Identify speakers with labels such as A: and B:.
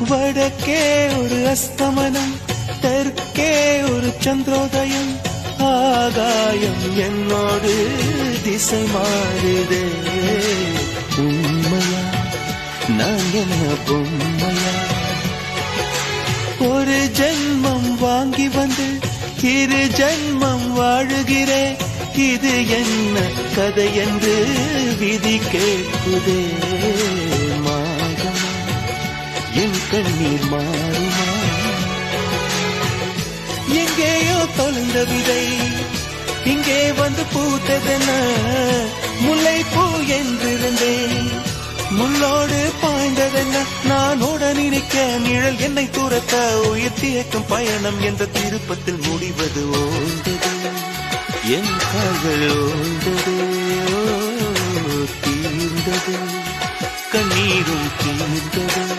A: வடக்கே ஒரு அஸ்தமனம், தெற்கே ஒரு சந்திரோதயம், ஆகாயம் என்னோடு திசை மாறுதே. உண்மையா நான் என்ன பொம்மையா? ஒரு ஜென்மம் வாங்கி வந்து இரு ஜென்மம் வாழுகிறேன். இது என்ன கதை என்று விதி கேட்குதே. மாறுமா என் கண்ணீர் மாறுமா? எங்கேயோ தொலைந்த விதை இங்கே வந்து பூத்ததென, முல்லை பூ என்றிருந்தேன் முள்ளோடு பாய்ந்ததென்ன. நான் ஓட நினைக்க நிழல் என்னை துரத்த, உயிர் தியக்கும் பயணம் என்ற திருப்பத்தில் முடிவது ஓய்ந்தது. என் கால்கள் ஓய்ந்தது, தீர்ந்தது, கண்ணீரும் தீர்ந்தது.